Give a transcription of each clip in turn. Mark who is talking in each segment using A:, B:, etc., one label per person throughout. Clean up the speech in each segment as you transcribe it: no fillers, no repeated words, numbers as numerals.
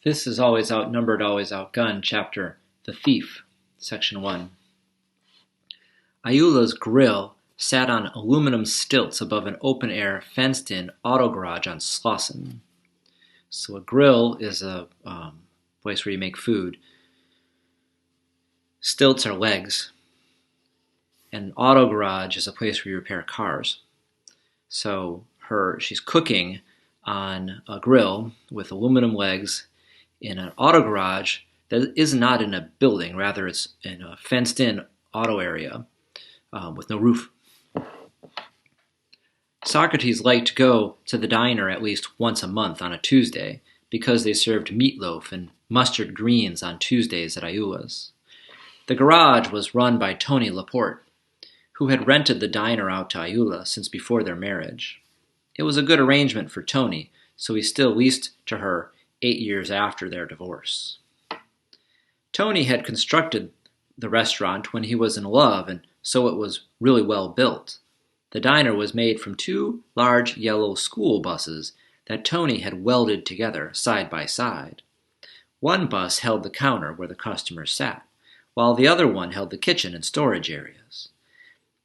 A: This is Always Outnumbered, Always Outgunned, chapter The Thief, section 1. Ayula's grill sat on aluminum stilts above an open-air, fenced-in auto garage on Slauson. So a grill is a place where you make food. Stilts are legs. And an auto garage is a place where you repair cars. So she's cooking on a grill with aluminum legs in an auto garage that is not in a building. Rather, it's in a fenced-in auto area with no roof. Socrates liked to go to the diner at least once a month on a Tuesday because they served meatloaf and mustard greens on Tuesdays at Ayula's. The garage was run by Tony Laporte, who had rented the diner out to Ayula since before their marriage. It was a good arrangement for Tony, so he still leased to her 8 years after their divorce. Tony had constructed the restaurant when he was in love, and so it was really well built. The diner was made from 2 large yellow school buses that Tony had welded together side by side. One bus held the counter where the customers sat, while the other one held the kitchen and storage areas.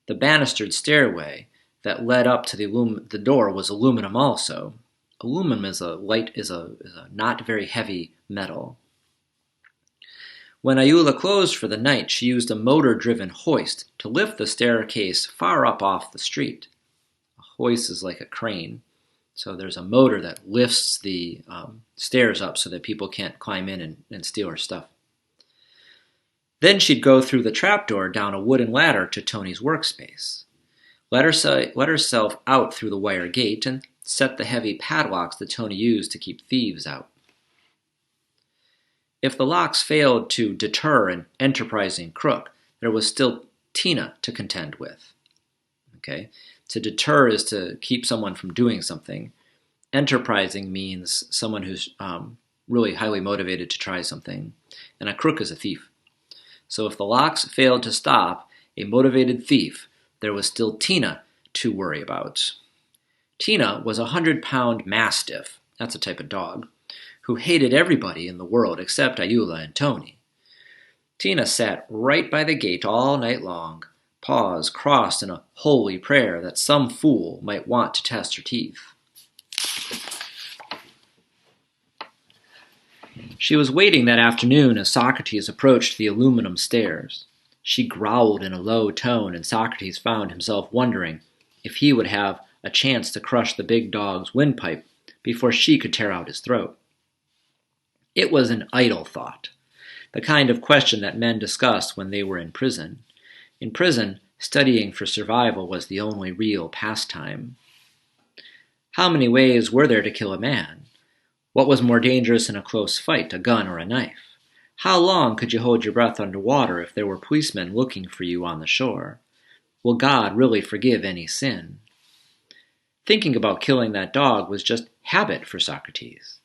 A: The banistered stairway that led up to the door was aluminum also. Aluminum is a not very heavy metal. When Ayula closed for the night, she used a motor-driven hoist to lift the staircase far up off the street. A hoist is like a crane, so there's a motor that lifts the stairs up so that people can't climb in and steal her stuff. Then she'd go through the trapdoor down a wooden ladder to Tony's workspace, let herself out through the wire gate, and set the heavy padlocks that Tony used to keep thieves out. If the locks failed to deter an enterprising crook, there was still Tina to contend with. Okay? To deter is to keep someone from doing something. Enterprising means someone who's really highly motivated to try something. And a crook is a thief. So if the locks failed to stop a motivated thief, there was still Tina to worry about. Tina was a 100-pound mastiff, that's a type of dog, who hated everybody in the world except Ayula and Tony. Tina sat right by the gate all night long, paws crossed in a holy prayer that some fool might want to test her teeth. She was waiting that afternoon as Socrates approached the aluminum stairs. She growled in a low tone, and Socrates found himself wondering if he would have a chance to crush the big dog's windpipe before she could tear out his throat. It was an idle thought, the kind of question that men discussed when they were in prison. In prison, studying for survival was the only real pastime. How many ways were there to kill a man? What was more dangerous in a close fight, a gun or a knife? How long could you hold your breath underwater if there were policemen looking for you on the shore? Will God really forgive any sin? Thinking about killing that dog was just habit for Socrates.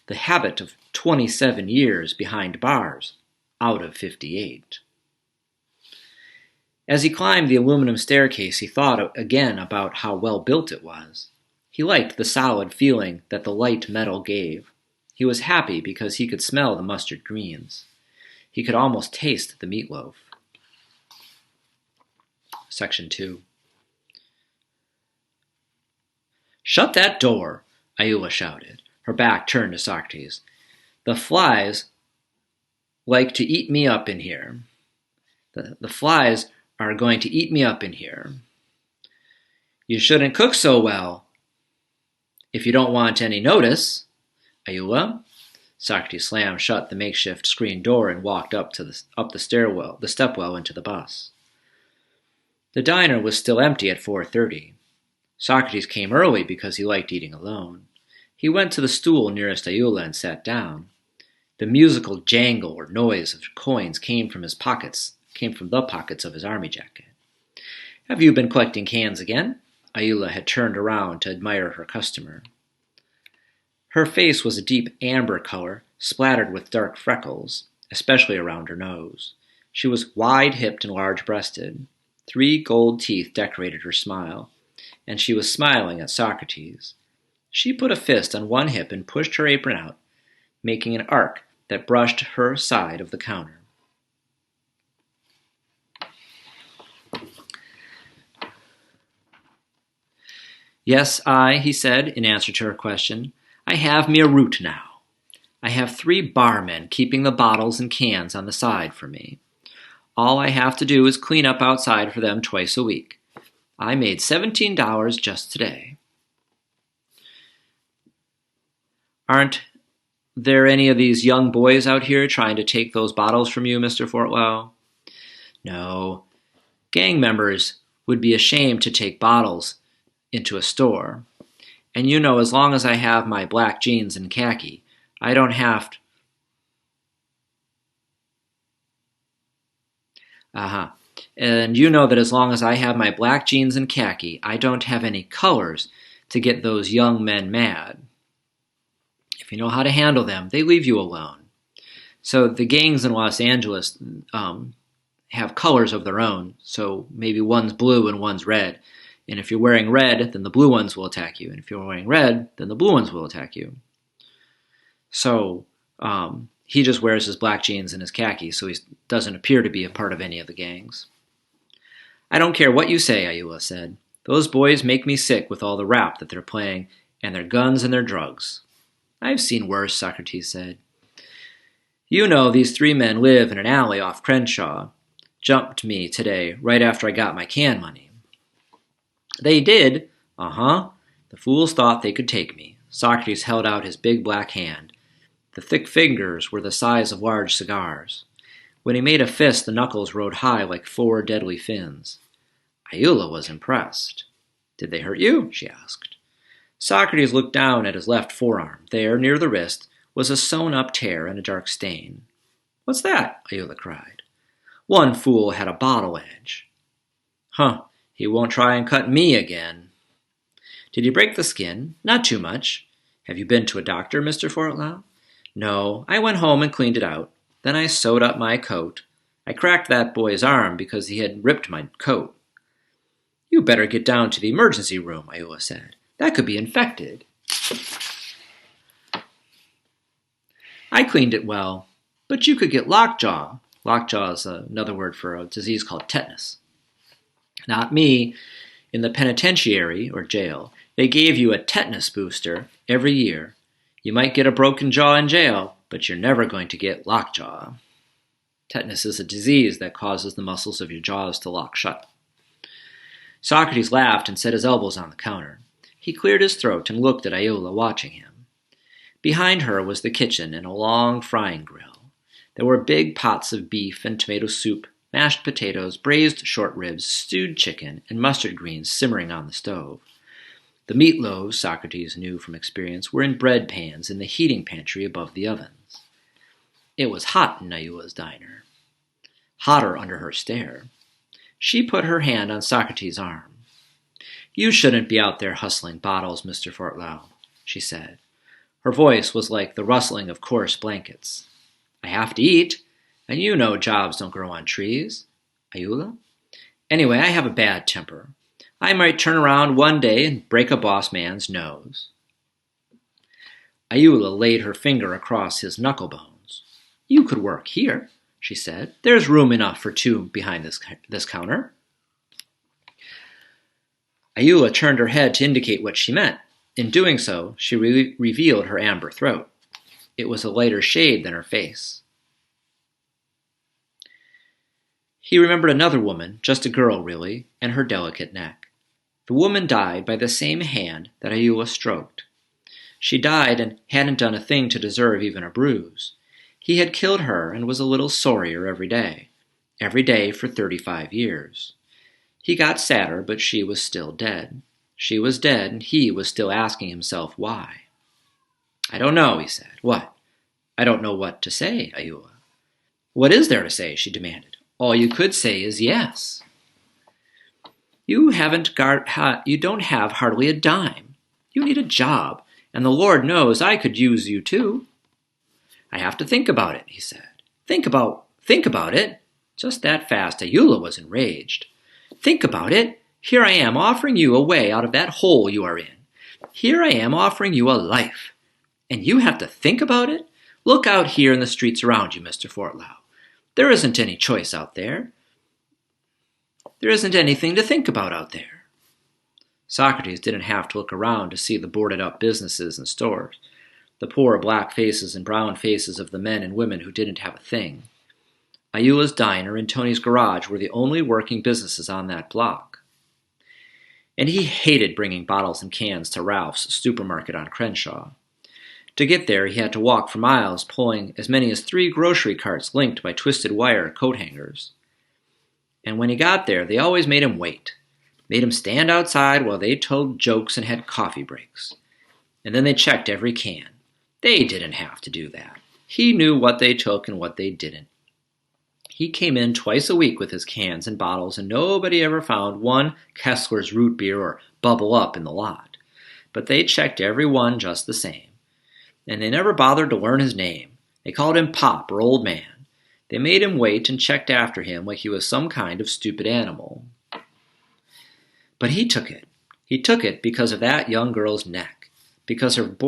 A: The habit of 27 years behind bars, out of 58. As he climbed the aluminum staircase, he thought again about how well built it was. He liked the solid feeling that the light metal gave. He was happy because he could smell the mustard greens. He could almost taste the meatloaf. Section 2. "Shut that door," Ayula shouted, her back turned to Socrates. "The flies like to eat me up in here. The flies are going to eat me up in here. You shouldn't cook so well if you don't want any notice, Ayula." Socrates slammed shut the makeshift screen door and walked up the stepwell into the bus. The diner was still empty at 4:30. Socrates came early because he liked eating alone. He went to the stool nearest Ayula and sat down. The musical jangle or noise of coins came from the pockets of his army jacket. "Have you been collecting cans again?" Ayula had turned around to admire her customer. Her face was a deep amber color, splattered with dark freckles, especially around her nose. She was wide-hipped and large-breasted. 3 gold teeth decorated her smile, and she was smiling at Socrates. She put a fist on one hip and pushed her apron out, making an arc that brushed her side of the counter. Yes, he said, in answer to her question, I have me a route now. I have 3 barmen keeping the bottles and cans on the side for me. All I have to do is clean up outside for them twice a week. I made $17 just today. Aren't there any of these young boys out here trying to take those bottles from you, Mr. Fortwell? No. Gang members would be ashamed to take bottles into a store. And you know, as long as I have my black jeans and khaki, I don't have to... And you know that as long as I have my black jeans and khaki, I don't have any colors to get those young men mad. If you know how to handle them, they leave you alone. So the gangs in Los Angeles have colors of their own. So maybe one's blue and one's red. And if you're wearing red, then the blue ones will attack you. And if you're wearing red, then the blue ones will attack you. So he just wears his black jeans and his khaki, so he doesn't appear to be a part of any of the gangs. I don't care what you say, Ayula said. Those boys make me sick with all the rap that they're playing, and their guns and their drugs. I've seen worse, Socrates said. You know, these 3 men live in an alley off Crenshaw. Jumped me today, right after I got my can money. They did? The fools thought they could take me. Socrates held out his big black hand. The thick fingers were the size of large cigars. When he made a fist, the knuckles rode high like 4 deadly fins. Ayula was impressed. Did they hurt you? She asked. Socrates looked down at his left forearm. There, near the wrist, was a sewn-up tear and a dark stain. What's that? Ayula cried. One fool had a bottle edge. He won't try and cut me again. Did you break the skin? Not too much. Have you been to a doctor, Mr. Fortwell? No, I went home and cleaned it out. Then I sewed up my coat. I cracked that boy's arm because he had ripped my coat. You better get down to the emergency room, Ayula said. That could be infected. I cleaned it well, but you could get lockjaw. Lockjaw is another word for a disease called tetanus. Not me. In the penitentiary, or jail, they gave you a tetanus booster every year. You might get a broken jaw in jail, but you're never going to get lockjaw. Tetanus is a disease that causes the muscles of your jaws to lock shut. Socrates laughed and set his elbows on the counter. He cleared his throat and looked at Ayula, watching him. Behind her was the kitchen and a long frying grill. There were big pots of beef and tomato soup, mashed potatoes, braised short ribs, stewed chicken, and mustard greens simmering on the stove. The meatloaves, Socrates knew from experience, were in bread pans in the heating pantry above the ovens. It was hot in Ayula's diner. Hotter under her stare. She put her hand on Socrates' arm. You shouldn't be out there hustling bottles, Mr. Fortwell, she said. Her voice was like the rustling of coarse blankets. I have to eat, and you know jobs don't grow on trees. Ayula? Anyway, I have a bad temper. I might turn around one day and break a boss man's nose. Ayula laid her finger across his knuckle bones. You could work here, she said. There's room enough for 2 behind this counter. Ayula turned her head to indicate what she meant. In doing so, she revealed her amber throat. It was a lighter shade than her face. He remembered another woman, just a girl really, and her delicate neck. The woman died by the same hand that Ayula stroked. She died and hadn't done a thing to deserve even a bruise. He had killed her and was a little sorrier every day for 35 years. He got sadder, but she was still dead. She was dead, and he was still asking himself why. I don't know, he said. What? I don't know what to say, Ayula. What is there to say? She demanded. All you could say is yes. You don't have hardly a dime. You need a job, and the Lord knows I could use you too. I have to think about it, he said. Think about it? Just that fast, Ayula was enraged. Think about it? Here I am offering you a way out of that hole you are in. Here I am offering you a life. And you have to think about it? Look out here in the streets around you, Mr. Fortlow. There isn't any choice out there. There isn't anything to think about out there. Socrates didn't have to look around to see the boarded-up businesses and stores, the poor black faces and brown faces of the men and women who didn't have a thing. Ayula's diner and Tony's garage were the only working businesses on that block. And he hated bringing bottles and cans to Ralph's supermarket on Crenshaw. To get there, he had to walk for miles, pulling as many as 3 grocery carts linked by twisted wire coat hangers. And when he got there, they always made him wait, made him stand outside while they told jokes and had coffee breaks. And then they checked every can. They didn't have to do that. He knew what they took and what they didn't. He came in twice a week with his cans and bottles, and nobody ever found one Kessler's root beer or Bubble Up in the lot. But they checked every one just the same. And they never bothered to learn his name. They called him Pop or Old Man. They made him wait and checked after him like he was some kind of stupid animal. But he took it. He took it because of that young girl's neck, because of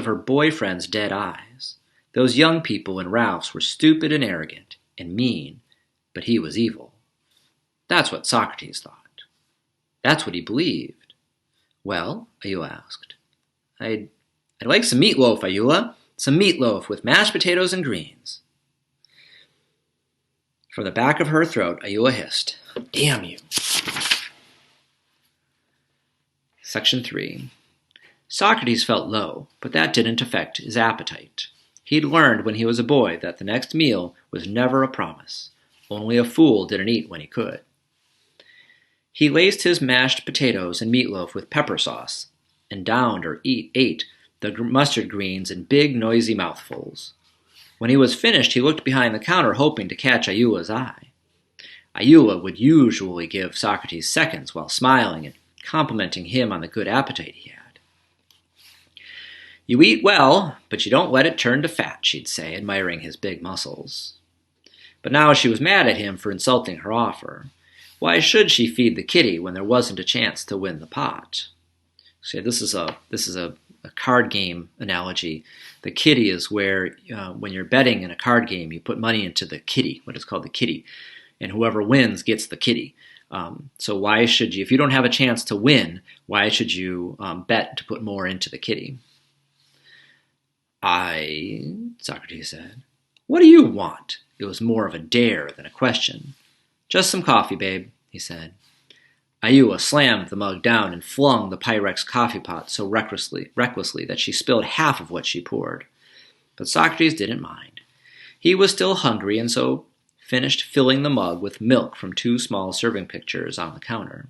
A: her boyfriend's dead eyes. Those young people in Ralph's were stupid and arrogant and mean, but he was evil. That's what Socrates thought. That's what he believed. Well, Ayula asked, I'd like some meatloaf, Ayula. Some meatloaf with mashed potatoes and greens. From the back of her throat, Ayula hissed, Damn you. Section 3. Socrates felt low, but that didn't affect his appetite. He'd learned when he was a boy that the next meal was never a promise. Only a fool didn't eat when he could. He laced his mashed potatoes and meatloaf with pepper sauce and downed or ate the mustard greens in big, noisy mouthfuls. When he was finished, he looked behind the counter hoping to catch Ayula's eye. Ayula would usually give Socrates seconds while smiling and complimenting him on the good appetite he had. You eat well, but you don't let it turn to fat, she'd say, admiring his big muscles. But now she was mad at him for insulting her offer. Why should she feed the kitty when there wasn't a chance to win the pot? See, this is a card game analogy. The kitty is where, when you're betting in a card game, you put money into the kitty, what is called the kitty, and whoever wins gets the kitty. So why should you, if you don't have a chance to win, why should you bet to put more into the kitty? Socrates said. What do you want? It was more of a dare than a question. Just some coffee, babe, he said. Ayula slammed the mug down and flung the Pyrex coffee pot so recklessly that she spilled half of what she poured. But Socrates didn't mind. He was still hungry and so finished filling the mug with milk from 2 small serving pitchers on the counter.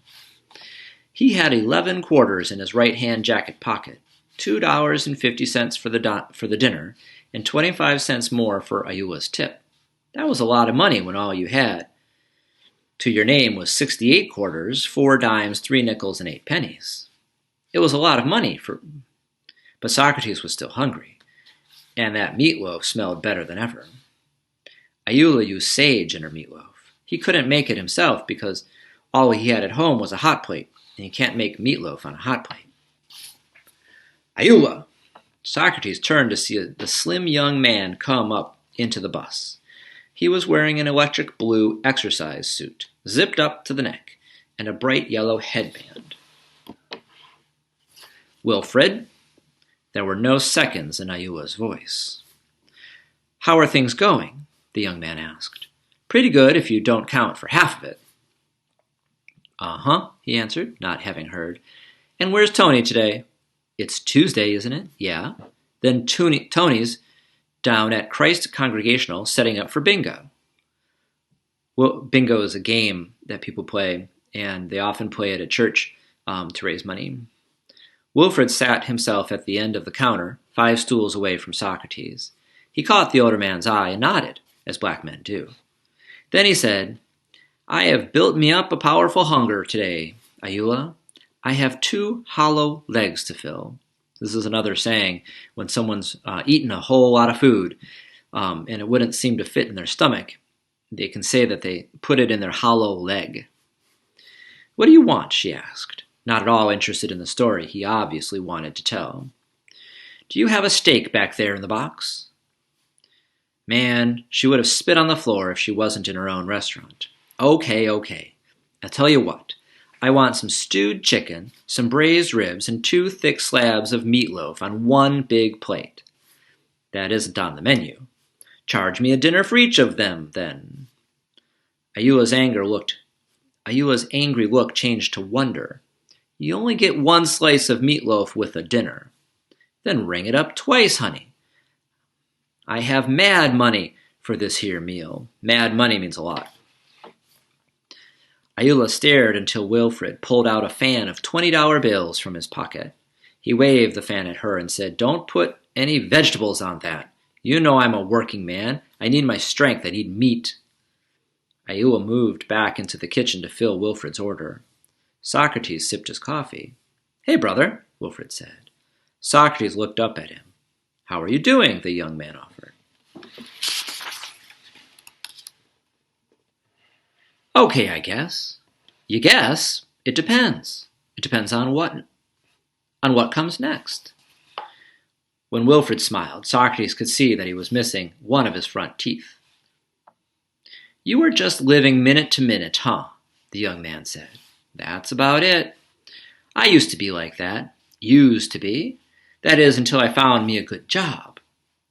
A: He had 11 quarters in his right-hand jacket pocket, $2.50 for the dinner, and 25 cents more for Ayula's tip. That was a lot of money when all you had to your name was 68 quarters, 4 dimes, 3 nickels, and 8 pennies. It was a lot of money but Socrates was still hungry, and that meatloaf smelled better than ever. Ayula used sage in her meatloaf. He couldn't make it himself because all he had at home was a hot plate, and you can't make meatloaf on a hot plate. Ayula! Socrates turned to see the slim young man come up into the bus. He was wearing an electric blue exercise suit, zipped up to the neck, and a bright yellow headband. Wilfred? There were no seconds in Ayula's voice. How are things going? The young man asked. Pretty good if you don't count for half of it. Uh-huh, he answered, not having heard. And where's Tony today? It's Tuesday, isn't it? Yeah. Then Tony's down at Christ Congregational setting up for bingo. Well, bingo is a game that people play, and they often play it at church to raise money. Wilfred sat himself at the end of the counter, 5 stools away from Socrates. He caught the older man's eye and nodded, as black men do. Then he said, I have built me up a powerful hunger today, Ayula. I have 2 hollow legs to fill. This is another saying when someone's eaten a whole lot of food and it wouldn't seem to fit in their stomach. They can say that they put it in their hollow leg. What do you want? She asked, not at all interested in the story he obviously wanted to tell. Do you have a steak back there in the box? Man, she would have spit on the floor if she wasn't in her own restaurant. Okay. I'll tell you what. I want some stewed chicken, some braised ribs, and 2 thick slabs of meatloaf on one big plate. That isn't on the menu. Charge me a dinner for each of them, then. Ayula's angry look changed to wonder. You only get 1 slice of meatloaf with a dinner. Then ring it up twice, honey. I have mad money for this here meal. Mad money means a lot. Ayula stared until Wilfred pulled out a fan of $20 bills from his pocket. He waved the fan at her and said, "Don't put any vegetables on that. You know I'm a working man. I need my strength. I need meat." Ayula moved back into the kitchen to fill Wilfred's order. Socrates sipped his coffee. "Hey, brother," Wilfred said. Socrates looked up at him. "How are you doing?" the young man offered. "Okay, I guess." "You guess? It depends. It depends on what? On what comes next." When Wilfred smiled, Socrates could see that he was missing one of his front teeth. "You are just living minute to minute, huh?" the young man said. "That's about it. I used to be like that. Used to be. That is, until I found me a good job."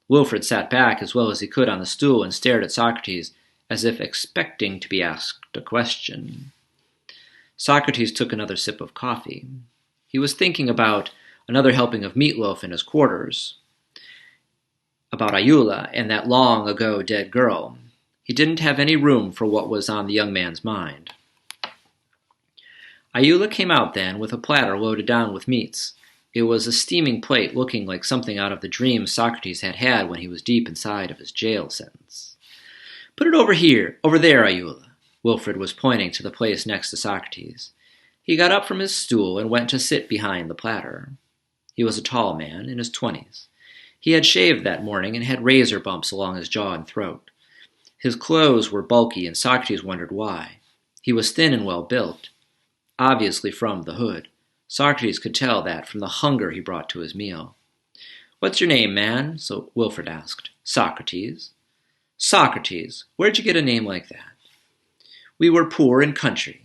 A: Wilfred sat back as well as he could on the stool and stared at Socrates as if expecting to be asked a question. Socrates took another sip of coffee. He was thinking about another helping of meatloaf in his quarters, about Ayula and that long-ago dead girl. He didn't have any room for what was on the young man's mind. Ayula came out then with a platter loaded down with meats. It was a steaming plate looking like something out of the dreams Socrates had had when he was deep inside of his jail sentence. "Put it over here, over there, Ayula." Wilfred was pointing to the place next to Socrates. He got up from his stool and went to sit behind the platter. He was a tall man, in his 20s. He had shaved that morning and had razor bumps along his jaw and throat. His clothes were bulky, and Socrates wondered why. He was thin and well-built, obviously from the hood. Socrates could tell that from the hunger he brought to his meal. "What's your name, man?" So Wilfred asked. "Socrates." "Socrates, where'd you get a name like that?" "We were poor and country.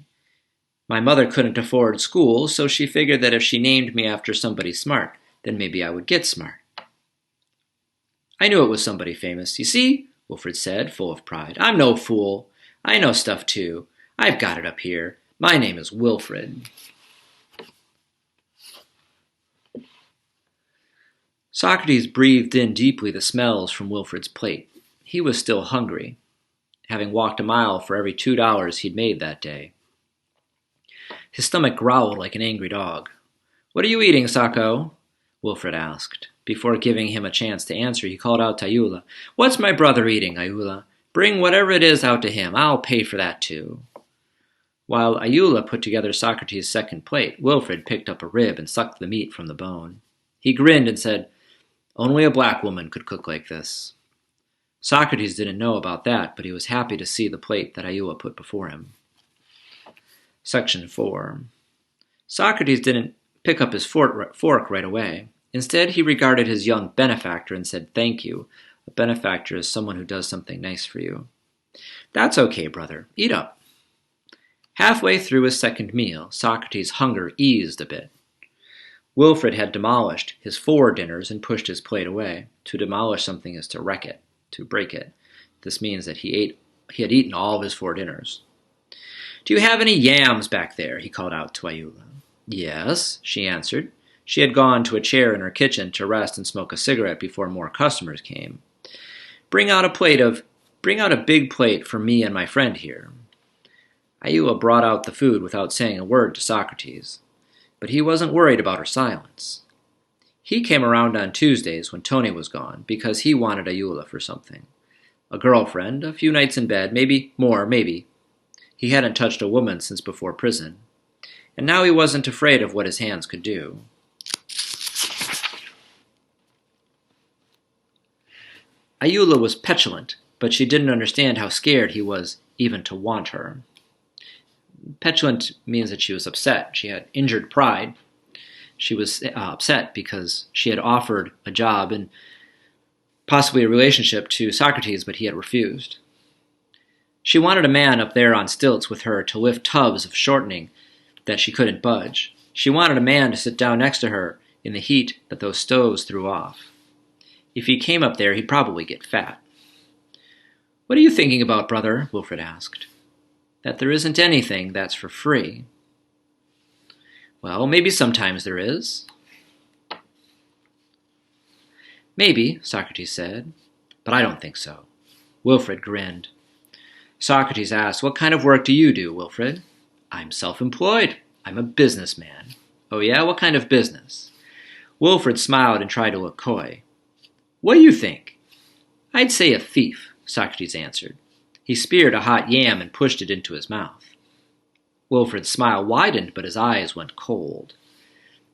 A: My mother couldn't afford school, so she figured that if she named me after somebody smart, then maybe I would get smart." "I knew it was somebody famous. You see," Wilfred said, full of pride. "I'm no fool. I know stuff too. I've got it up here. My name is Wilfred." Socrates breathed in deeply the smells from Wilfred's plate. He was still hungry, having walked a mile for every $2 he'd made that day. His stomach growled like an angry dog. "What are you eating, Sacco?" Wilfred asked. Before giving him a chance to answer, he called out to Ayula. "What's my brother eating, Ayula? Bring whatever it is out to him. I'll pay for that too." While Ayula put together Socrates' second plate, Wilfred picked up a rib and sucked the meat from the bone. He grinned and said, "Only a black woman could cook like this." Socrates didn't know about that, but he was happy to see the plate that Ayula put before him. Section 4. Socrates didn't pick up his fork right away. Instead, he regarded his young benefactor and said, "Thank you." A benefactor is someone who does something nice for you. "That's okay, brother. Eat up." Halfway through his second meal, Socrates' hunger eased a bit. Wilfred had demolished his 4 dinners and pushed his plate away. To demolish something is to wreck it, to break it. This means that he had eaten all of his 4 dinners. "Do you have any yams back there?" he called out to Ayula. "Yes," she answered. She had gone to a chair in her kitchen to rest and smoke a cigarette before more customers came. Bring out a big plate for me and my friend here." Ayula brought out the food without saying a word to Socrates, but he wasn't worried about her silence. He came around on Tuesdays when Tony was gone because he wanted Ayula for something. A girlfriend, a few nights in bed, maybe more, maybe. He hadn't touched a woman since before prison, and now he wasn't afraid of what his hands could do. Ayula was petulant, but she didn't understand how scared he was even to want her. Petulant means that she was upset. She had injured pride. She was upset because she had offered a job and possibly a relationship to Socrates, but he had refused. She wanted a man up there on stilts with her to lift tubs of shortening that she couldn't budge. She wanted a man to sit down next to her in the heat that those stoves threw off. If he came up there, he'd probably get fat. "What are you thinking about, brother?" Wilfred asked. "That there isn't anything that's for free." "Well, maybe sometimes there is." "Maybe," Socrates said, "but I don't think so." Wilfred grinned. Socrates asked, "What kind of work do you do, Wilfred?" "I'm self-employed. I'm a businessman." "Oh yeah? What kind of business?" Wilfred smiled and tried to look coy. "What do you think?" "I'd say a thief," Socrates answered. He speared a hot yam and pushed it into his mouth. Wilfred's smile widened, but his eyes went cold.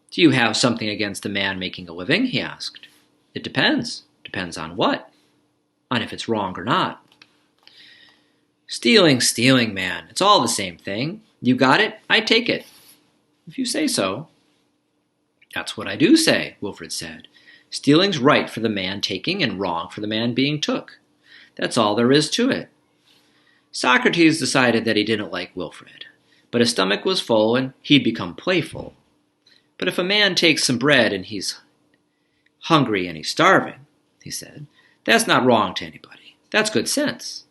A: "Do you have something against a man making a living?" he asked. "It depends." "Depends on what?" "On if it's wrong or not." "Stealing, man. It's all the same thing. You got it, I take it." "If you say so." "That's what I do say," Wilfred said. "Stealing's right for the man taking and wrong for the man being took. That's all there is to it." Socrates decided that he didn't like Wilfred, but his stomach was full and he'd become playful. "But if a man takes some bread and he's hungry and he's starving," he said, "that's not wrong to anybody. That's good sense."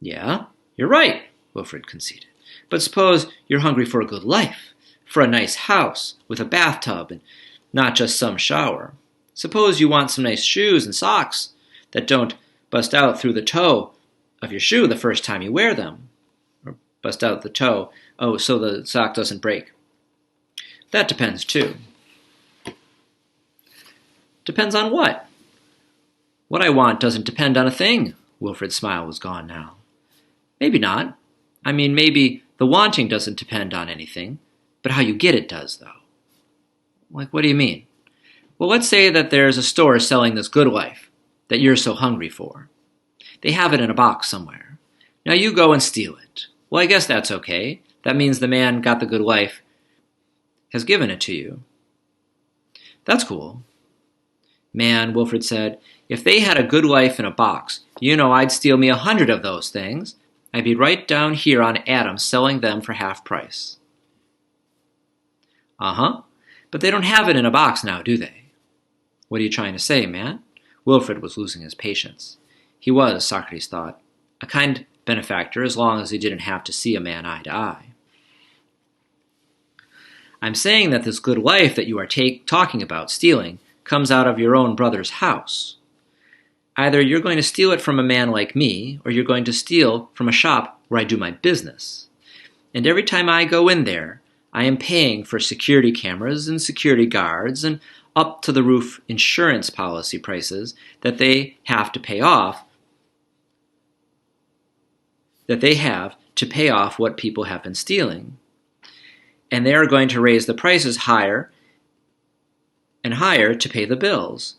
A: "Yeah, you're right," Wilfred conceded. "But suppose you're hungry for a good life, for a nice house with a bathtub and not just some shower. Suppose you want some nice shoes and socks that don't bust out through the toe of your shoe the first time you wear them. Or bust out the toe, so the sock doesn't break. That depends too." "Depends on what?" "What I want doesn't depend on a thing." Wilfred's smile was gone now. "Maybe not. I mean, maybe the wanting doesn't depend on anything, but how you get it does, though." "Like, what do you mean?" "Well, let's say that there's a store selling this good life that you're so hungry for. They have it in a box somewhere. Now you go and steal it. Well, I guess that's okay. That means the man got the good life, has given it to you." "That's cool." "Man," Wilfred said, "if they had a good life in a box, I'd steal me 100 of those things. I'd be right down here on Adams selling them for half price." "Uh-huh. But they don't have it in a box now, do they?" "What are you trying to say, man?" Wilfred was losing his patience. He was, Socrates thought, a kind benefactor as long as he didn't have to see a man eye to eye. "I'm saying that this good life that you are talking about stealing comes out of your own brother's house. Either you're going to steal it from a man like me, or you're going to steal from a shop where I do my business. And every time I go in there, I am paying for security cameras and security guards and up-to-the-roof insurance policy prices that they have to pay off, what people have been stealing. And they are going to raise the prices higher and higher to pay the bills,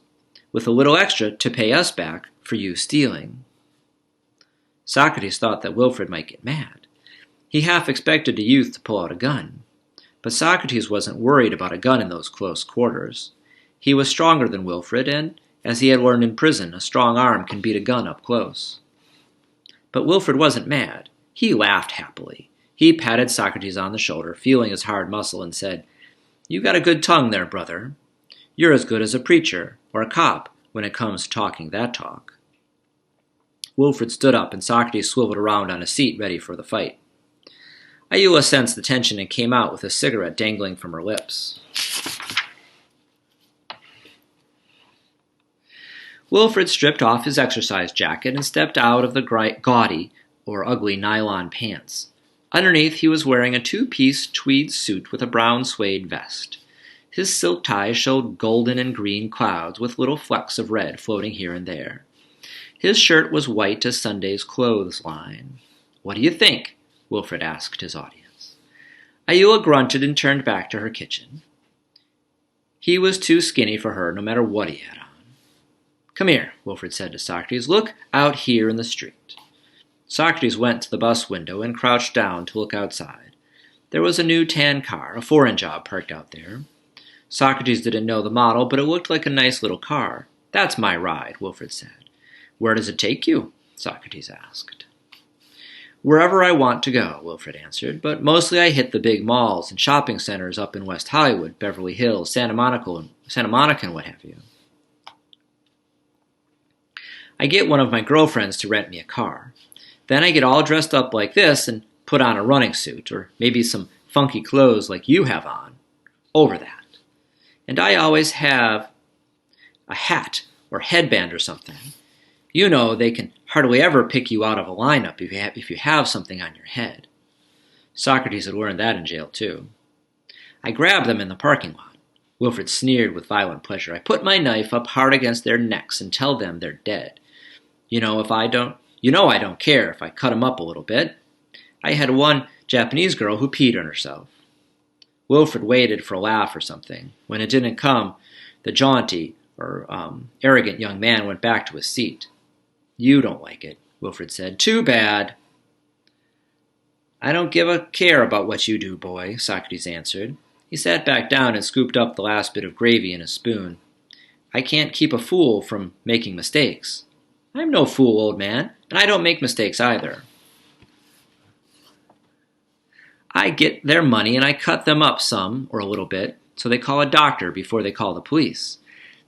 A: with a little extra to pay us back for you stealing." Socrates thought that Wilfred might get mad. He half expected the youth to pull out a gun. But Socrates wasn't worried about a gun in those close quarters. He was stronger than Wilfred, and, as he had learned in prison, a strong arm can beat a gun up close. But Wilfred wasn't mad. He laughed happily. He patted Socrates on the shoulder, feeling his hard muscle, and said, "You got a good tongue there, brother. You're as good as a preacher or a cop when it comes to talking that talk." Wilfred stood up, and Socrates swiveled around on a seat ready for the fight. Ayula sensed the tension and came out with a cigarette dangling from her lips. Wilfred stripped off his exercise jacket and stepped out of the gaudy or ugly nylon pants. Underneath, he was wearing a two-piece tweed suit with a brown suede vest. His silk tie showed golden and green clouds with little flecks of red floating here and there. His shirt was white as Sunday's clothesline. "What do you think?" Wilfred asked his audience. Ayula grunted and turned back to her kitchen. He was too skinny for her, no matter what he had on. "Come here," Wilfred said to Socrates. "Look out here in the street." Socrates went to the bus window and crouched down to look outside. There was a new tan car, a foreign job, parked out there. Socrates didn't know the model, but it looked like a nice little car. "That's my ride," Wilfred said. "Where does it take you?" Socrates asked. "Wherever I want to go," Wilfred answered, "but mostly I hit the big malls and shopping centers up in West Hollywood, Beverly Hills, Santa Monica, and what have you. I get one of my girlfriends to rent me a car. Then I get all dressed up like this and put on a running suit, or maybe some funky clothes like you have on, over that. And I always have a hat or headband or something. You know, they can hardly ever pick you out of a lineup if you have something on your head." Socrates had learned that in jail, too. "I grab them in the parking lot." Wilfred sneered with violent pleasure. "I put my knife up hard against their necks and tell them they're dead. You know I don't care if I cut 'em up a little bit. I had one Japanese girl who peed on herself." Wilfred waited for a laugh or something. When it didn't come, the jaunty or arrogant young man went back to his seat. "You don't like it," Wilfred said. "Too bad." "I don't give a care about what you do, boy," Socrates answered. He sat back down and scooped up the last bit of gravy in a spoon. "I can't keep a fool from making mistakes." "I'm no fool, old man, and I don't make mistakes either. I get their money and I cut them up some, or a little bit, so they call a doctor before they call the police.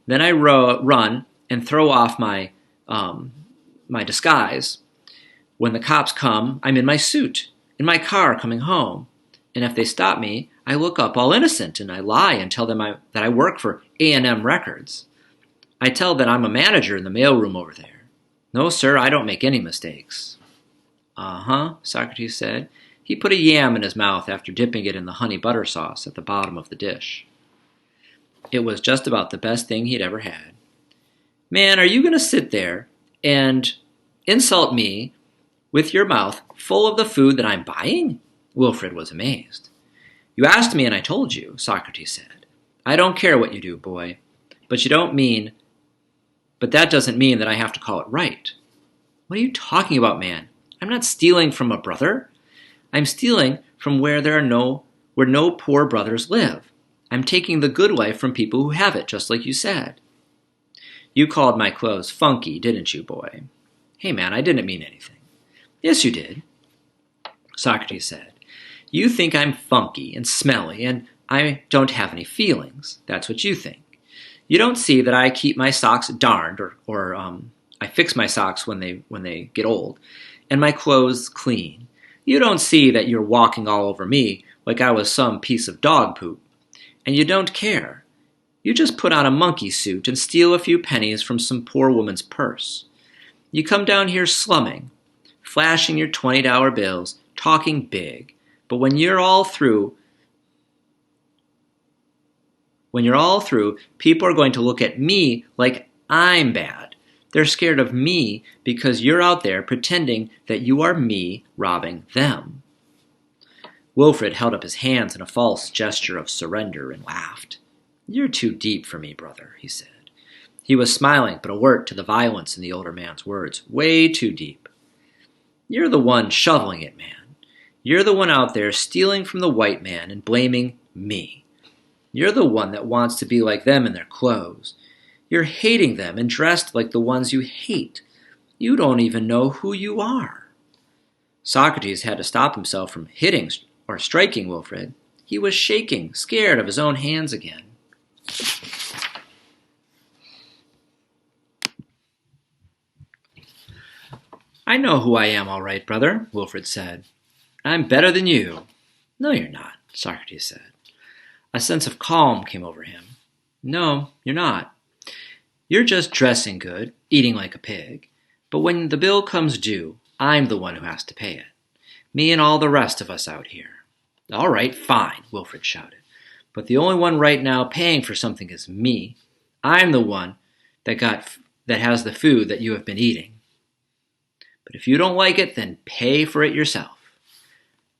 A: Then I run and throw off my disguise. When the cops come, I'm in my suit, in my car coming home. And if they stop me, I look up all innocent and I lie and tell them that I work for A&M Records. I tell that I'm a manager in the mailroom over there. No, sir, I don't make any mistakes." "Uh-huh," Socrates said. He put a yam in his mouth after dipping it in the honey butter sauce at the bottom of the dish. It was just about the best thing he'd ever had. "Man, are you going to sit there and insult me with your mouth full of the food that I'm buying?" Wilfred was amazed. "You asked me and I told you," Socrates said. "I don't care what you do, boy, but that doesn't mean that I have to call it right." "What are you talking about, man? I'm not stealing from a brother. I'm stealing from where no poor brothers live. I'm taking the good life from people who have it, just like you said." "You called my clothes funky, didn't you, boy?" "Hey, man, I didn't mean anything." "Yes, you did," Socrates said. "You think I'm funky and smelly and I don't have any feelings. That's what you think. You don't see that I keep my socks darned, or I fix my socks when they get old, and my clothes clean. You don't see that you're walking all over me like I was some piece of dog poop. And you don't care. You just put on a monkey suit and steal a few pennies from some poor woman's purse. You come down here slumming, flashing your $20 bills, talking big. But when you're all through, people are going to look at me like I'm bad. They're scared of me because you're out there pretending that you are me robbing them." Wilfred held up his hands in a false gesture of surrender and laughed. "You're too deep for me, brother," he said. He was smiling, but alert to the violence in the older man's words. "Way too deep. You're the one shoveling it, man. You're the one out there stealing from the white man and blaming me. You're the one that wants to be like them in their clothes. You're hating them and dressed like the ones you hate. You don't even know who you are." Socrates had to stop himself from hitting or striking Wilfred. He was shaking, scared of his own hands again. "I know who I am, all right, brother," Wilfred said. "I'm better than you." "No, you're not," Socrates said. A sense of calm came over him. "No, you're not. You're just dressing good, eating like a pig. But when the bill comes due, I'm the one who has to pay it. Me and all the rest of us out here." "All right, fine," Wilfred shouted. "But the only one right now paying for something is me. I'm the one that has the food that you have been eating. But if you don't like it, then pay for it yourself."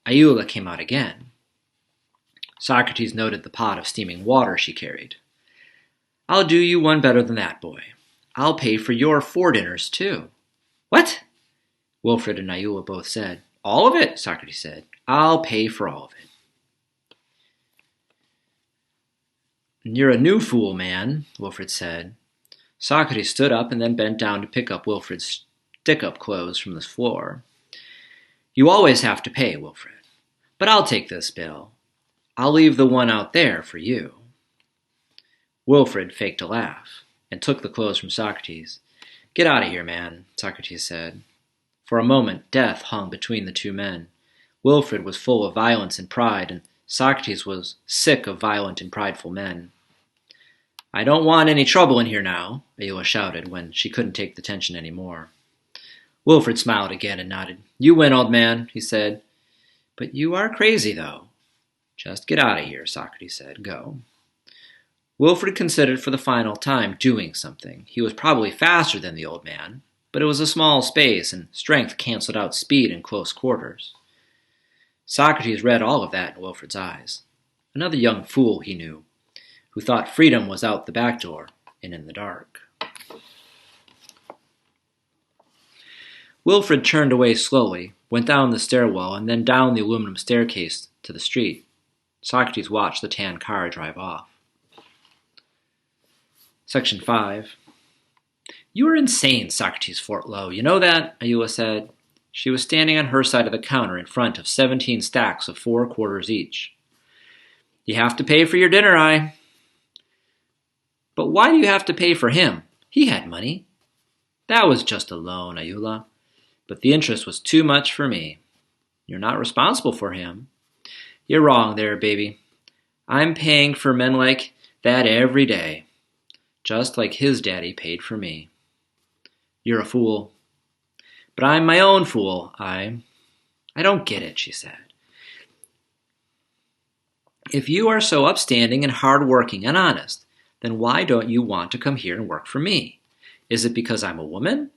A: Ayula came out again. Socrates noted the pot of steaming water she carried. "I'll do you one better than that, boy. I'll pay for your 4 dinners, too." "What?" Wilfred and Ayula both said. "All of it," Socrates said. "I'll pay for all of it." You're a new fool, man, Wilfred said. Socrates stood up and then bent down to pick up Wilfred's stick-up clothes from the floor. You always have to pay, Wilfred. But I'll take this bill. I'll leave the one out there for you. Wilfred faked a laugh and took the clothes from Socrates. Get out of here, man, Socrates said. For a moment, death hung between the two men. Wilfred was full of violence and pride, and Socrates was sick of violent and prideful men. I don't want any trouble in here now, Ayula shouted when she couldn't take the tension any more. Wilfred smiled again and nodded. You win, old man, he said. But you are crazy, though. Just get out of here, Socrates said. Go. Wilfred considered for the final time doing something. He was probably faster than the old man, but it was a small space, and strength canceled out speed in close quarters. Socrates read all of that in Wilfred's eyes. Another young fool, he knew, who thought freedom was out the back door and in the dark. Wilfred turned away slowly, went down the stairwell, and then down the aluminum staircase to the street. Socrates watched the tan car drive off. Section 5. You are insane, Socrates Fortlow. You know that? Ayula said. She was standing on her side of the counter in front of 17 stacks of 4 quarters each. You have to pay for your dinner, But why do you have to pay for him? He had money. That was just a loan, Ayula. But the interest was too much for me. You're not responsible for him. You're wrong there, baby. I'm paying for men like that every day, just like his daddy paid for me. You're a fool. But I'm my own fool, I don't get it, she said. If you are so upstanding and hard-working and honest, then why don't you want to come here and work for me? Is it because I'm a woman?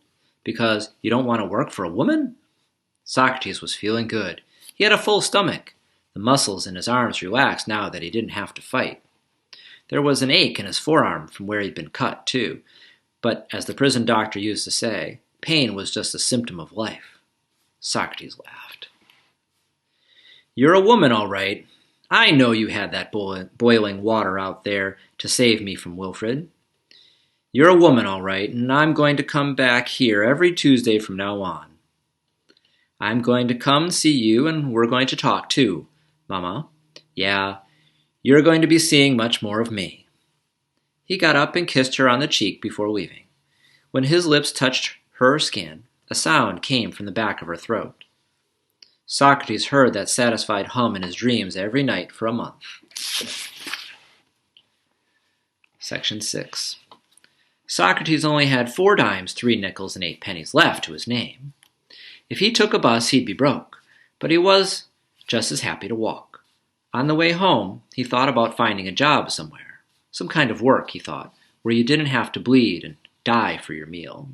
A: Because you don't want to work for a woman? Socrates was feeling good. He had a full stomach. The muscles in his arms relaxed now that he didn't have to fight. There was an ache in his forearm from where he'd been cut, too. But as the prison doctor used to say, pain was just a symptom of life. Socrates laughed. You're a woman, all right. I know you had that boiling water out there to save me from Wilfred. You're a woman, all right, and I'm going to come back here every Tuesday from now on. I'm going to come see you, and we're going to talk, too, Mama. Yeah, you're going to be seeing much more of me. He got up and kissed her on the cheek before leaving. When his lips touched her skin, a sound came from the back of her throat. Socrates heard that satisfied hum in his dreams every night for a month. Section 6. Socrates only had 4 dimes, 3 nickels, and 8 pennies left to his name. If he took a bus, he'd be broke, but he was just as happy to walk. On the way home, he thought about finding a job somewhere. Some kind of work, he thought, where you didn't have to bleed and die for your meal.